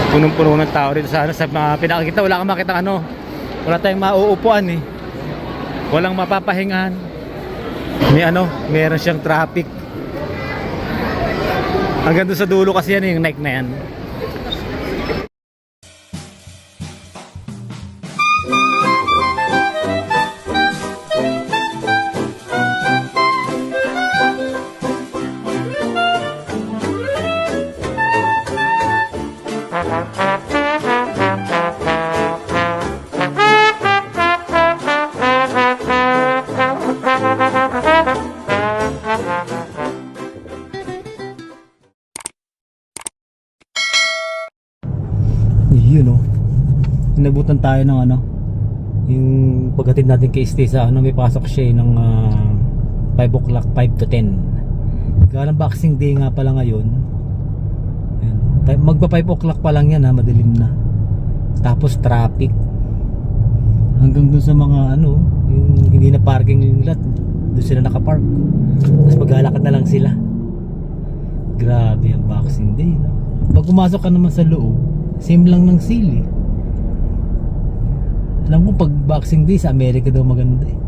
Punong-puno ng tao dito sa ano, sa pinakikita. Wala kang makita ano. Wala tayong mauupuan eh. Walang mapapahingahan. May ano, meron siyang traffic. Hanggang doon sa dulo kasi yan yung Nike na yan. Yun oh. Inabutan tayo ng ano, yung paghatid natin kay Stay sa ano, may pasok siya ng 5 o'clock, 5 to 10. Kaya lang Boxing Day nga pala ngayon. Magpa 5 o'clock pa lang yan ha, madilim na. Tapos traffic hanggang dun sa mga ano, yung hindi na parking lot, doon sila nakapark. Tapos maglalakad na lang sila. Grabe ang Boxing Day no? Pag pumasok ka naman sa loob, same lang ng sale eh. Alam ko pag Boxing Day sa Amerika daw maganda eh.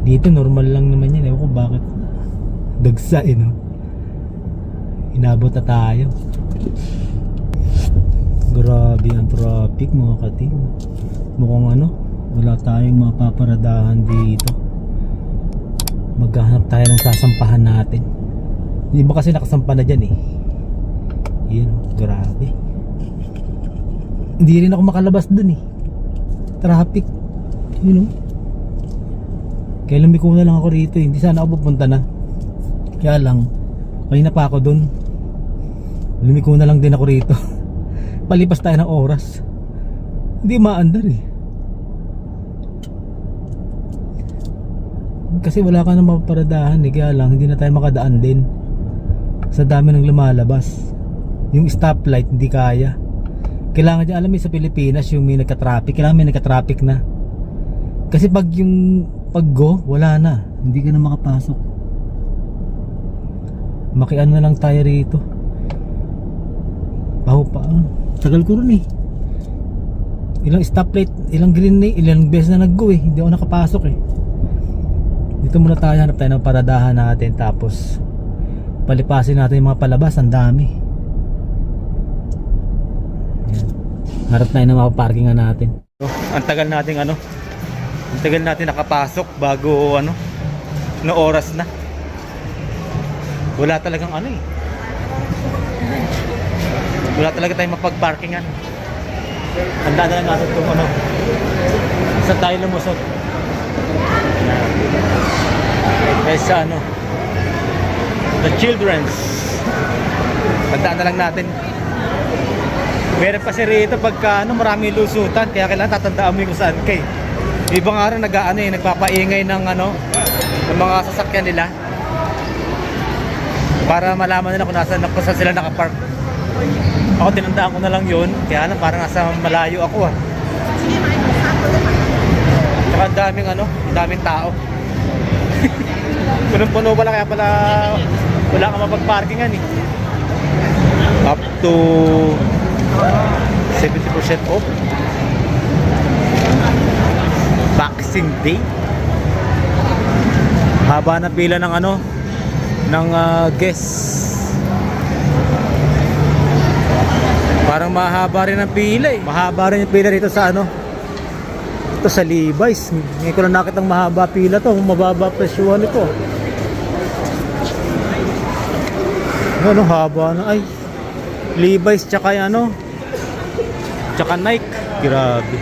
Dito normal lang naman yan. Ewan ko bakit dagsa eh no. Inabot na tayo. Grabe ang traffic mga katim. Mukhang ano, wala tayong mapaparadahan dito. Maghahanap tayo ng sasampahan natin. Hindi ba kasi nakasampa na dyan eh. Yan, grabe. Hindi rin ako makalabas dun eh. Traffic. You know. Kaya lumiko na lang ako rito eh. Hindi sana ako pupunta na. Kaya lang, kanina pa ako dun. Lumiko na lang din ako rito. Palipas tayo ng oras. Hindi maandar eh. Kasi wala ka na mapaparadahan eh. Kaya lang, hindi na tayo makadaan din. Sa dami ng lumalabas. Yung stoplight hindi kaya. Kailangan dyan, alam mo sa Pilipinas yung may nagka-traffic, kailangan may nagka-traffic na. Kasi pag yung pag-go, wala na. Hindi ka na makapasok. Makian na lang tayo rito. Paho pa. Tagal ko rin eh. Ilang stoplight, ilang green na, ilang beses na nag-go eh. Hindi ako nakapasok eh. Dito muna tayo, hanap tayo ng paradahan natin. Tapos palipasin natin yung mga palabas, ang dami. Harap tayo na mapaparkingan natin. Ang tagal natin ano, ang tagal natin nakapasok bago ano, no oras na. Wala talagang ano eh. Wala talaga tayong mapagparkingan. Handa na lang natin itong ano, sa tayo lumusot. Kaya sa ano, the children's. Handa na lang natin. Meron pa si rito pagka ano, marami lusutan, kaya kailangan tatandaan mo yung saan kay. Ibang araw nag-aano eh, nagpapaingay ng ano, ng mga sasakyan nila. Para malaman nila kung nasaan sila nakapark. Ako tinandaan ko na lang yun, kaya ano, parang nasa malayo ako ah. Tsaka ang daming ano, ang daming tao. Punong-puno pala, kaya pala wala kang mapag-parkingan eh. Up to 70% off. Boxing Day. Haba na pila ng ano, ng guests. Parang mahaba rin ang pila eh. Mahaba rin yung pila dito sa ano, ito sa Levi's. Ngayon ko lang nakitang mahaba pila to. Mababa presyuhan ito. Ano, haba na. Ay, Levi's tsaka ano, tsaka Nike. Grabe.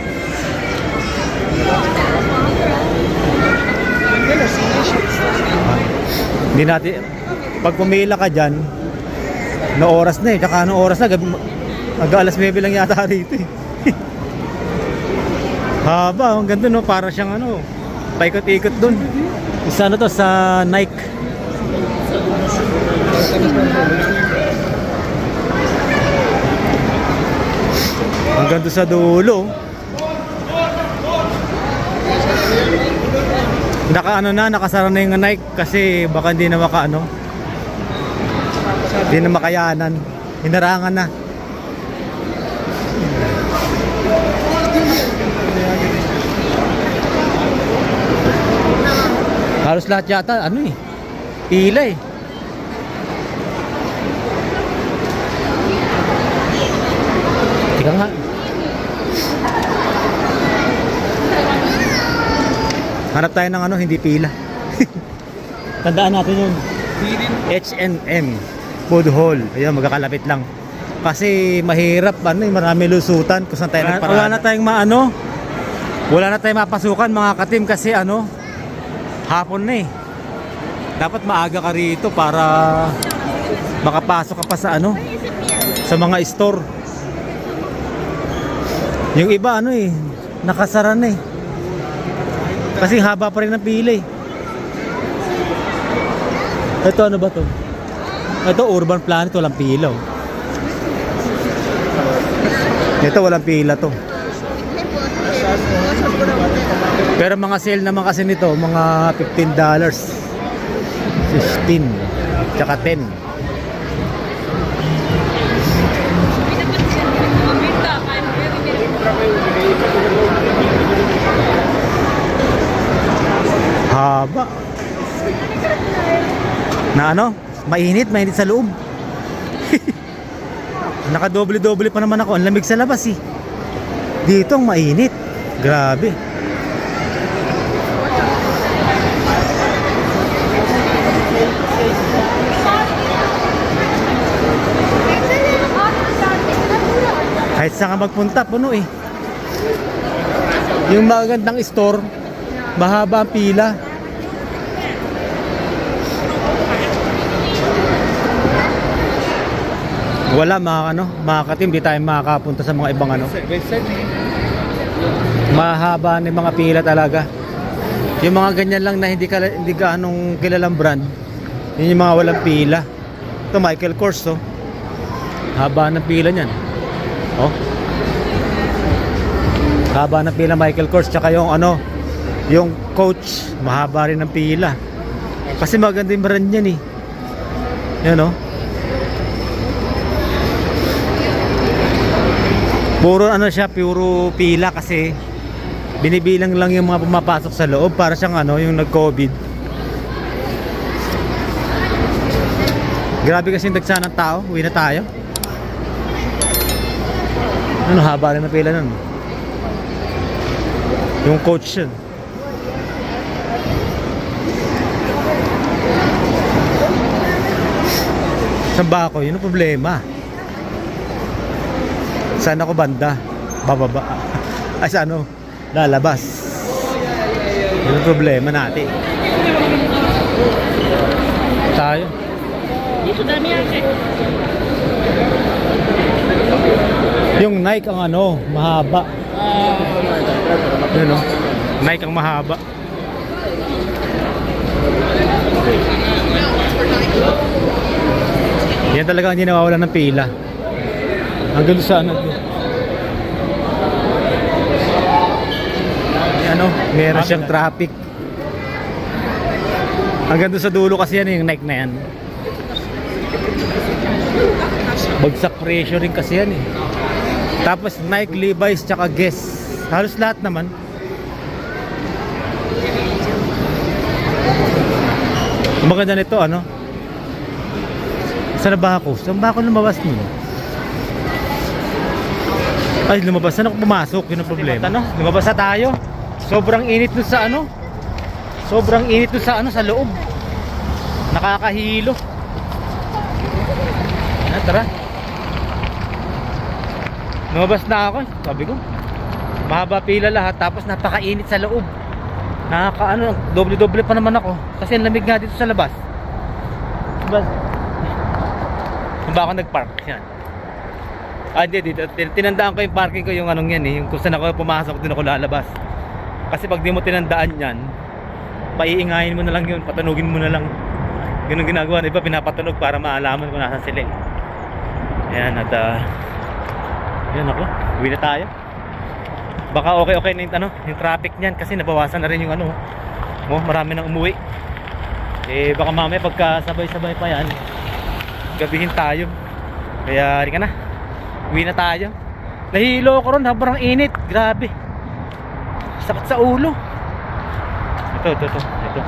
Hindi natin, pag pumila ka dyan, no oras na eh. Tsaka no oras na, alas 9 lang yata rito eh. Haba, ang ganda no, para siyang ano, paikot-ikot dun. Isa na to sa Nike. Hanggang doon sa dulo. Nakasara na yung Nike kasi baka hindi na makaano. Hindi na makayanan. Hinarangan na. Halos lahat yata ano eh, pila eh. Tika nga. Hanap tayo ng ano, hindi pila. Tandaan natin yung H&M Food Hall. Ayun, magkakalapit lang. Kasi mahirap, ano, marami lusutan kung saan tayo nagparada. Wala na tayong maano. Wala na tayong mapasukan mga katim kasi ano, hapon na eh. Dapat maaga ka rito para makapasok ka pa sa ano, sa mga store. Yung iba ano eh, nakasara na eh. Kasi haba pa rin ang pila eh. Ito ano ba to? Ito Urban Planet, walang pila oh. Ito walang pila to. Pero mga sale naman kasi nito, mga $15, 15, tsaka 10. Haba. Na ano? Mainit sa loob. Nakadoble-doble pa naman ako. Ang lamig sa labas eh. Dito ang mainit. Grabe. Kahit saan ka magpunta, puno eh. Yung magandang store, mahaba ang pila. Wala mga katim, di tayo makakapunta sa mga ibang ano. Mahaba ng mga pila talaga. Yung mga ganyan lang na hindi ka anong kilalang brand, yun yung mga walang pila. Ito Michael Kors oh. Haba ng pila niyan. Oh. Haba ng pila Michael Kors, tsaka yung ano, yung Coach, mahaba rin ng pila. Kasi maganda yung brand niyan eh. Yan oh. Puro ano siya, puro pila kasi binibilang lang yung mga pumapasok sa loob para siyang ano, yung nag-COVID. Grabe kasi yung dagsa ng tao, uwi na tayo. Ano, haba rin na pila nun. Yung Coach yun. Saan ba ako? Yun ang problema. Saan ako banda? Bababa. Ay sa ano? Lalabas. Yun ang problema natin. Tayo. Dito dami yan eh. Yung Nike ang ano, mahaba. Yun o. Nike ang mahaba. Yan talaga hindi nawawalan ng pila. Hanggang sa ano. Ano, meron siyang traffic. Hanggang doon sa dulo kasi yan yung Nike na yan. Bagsak presyo rin kasi yan eh. Tapos Nike, Levi's, tsaka Guess. Halos lahat naman. Ang maganda nito ano, saan ba ako? Saan ba ako lumabas nun? Ay, lumabas na ako, pumasok. Yun ang problema. Ano? Lumabas na tayo. Sobrang init dun sa ano. Sobrang init dun sa ano, sa loob. Nakakahilo. Ano, tara. Lumabas na ako. Sabi ko, mahaba pila lahat. Tapos napakainit sa loob. Nakakaano, doble-doble pa naman ako. Kasi ang lamig nga dito sa labas. Diba? Kung ba ako nag-park? Yan. Ah, hindi, dito. Tinandaan ko yung parking ko, yung anong yan eh. Yung kung saan ako pumasok, doon ako lalabas. Kasi pag di mo tinandaan yan, paiingayin mo na lang yun, patanugin mo na lang. Ganun ginagawa. Iba pinapatunog para maalaman kung nasan sila eh. Ayan, at yan ako, uwi na tayo. Baka okay na yung, ano, yung traffic niyan kasi nabawasan na rin yung ano. Oh, marami nang umuwi. Eh baka mamaya pagka sabay-sabay pa yan, gabihin tayo. Kaya rin ka na. Uwi na tayo. Nahilo ko ron, sobrang init. Grabe. Sakit sa ulo. Ito.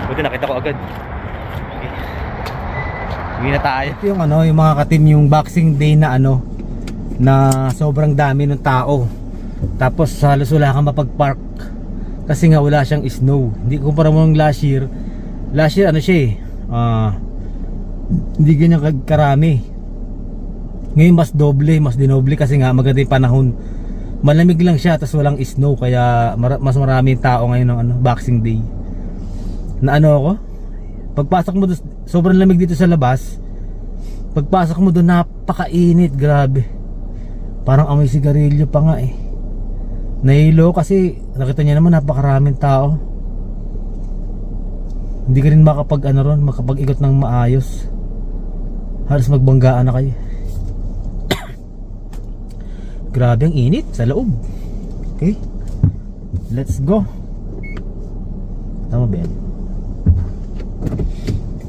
Buti nakita ko agad. Okay. Uwi na tayo. Ito yung ano, yung mga katim, yung Boxing Day na ano, na sobrang dami ng tao. Tapos halos wala kang mapag-park kasi nga wala siyang snow. Hindi kumpara mo ng last year. Last year ano siya hindi ganyan karami. Ngayon mas dinoble kasi nga maganda yung panahon. Malamig lang siya tapos walang snow kaya mas maraming tao ngayon ng ano, Boxing Day. Na ano ako? Pagpasok mo doon, sobrang lamig dito sa labas. Pagpasok mo doon, napakainit, grabe. Parang amoy sigarilyo pa nga eh. Nahilo kasi nakita niya naman napakaraming tao. Hindi ka rin makapag-ikot ng maayos. Halos magbanggaan na kayo. Grabe ang init sa loob. Okay, let's go. Tama ba yan?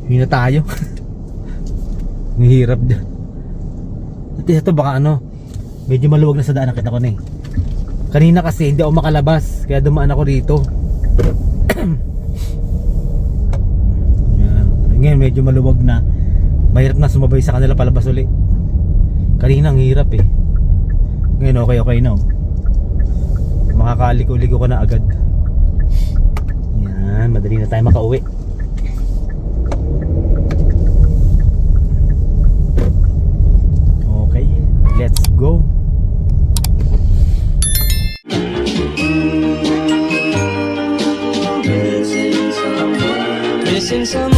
Hindi na tayo. Mahirap dyan. At ito baka ano, medyo maluwag na sa daan, nakita ko na eh. Kanina kasi hindi ako makalabas kaya dumaan ako dito. Yan. Ngayon medyo maluwag na. Mahirap na sumabay sa kanila palabas uli. Kanina ang hirap eh. Ngayon okay na oh. Makakaliko-liko ko na agad. Yan, madali na tayo makauwi. Okay, let's go. Missing someone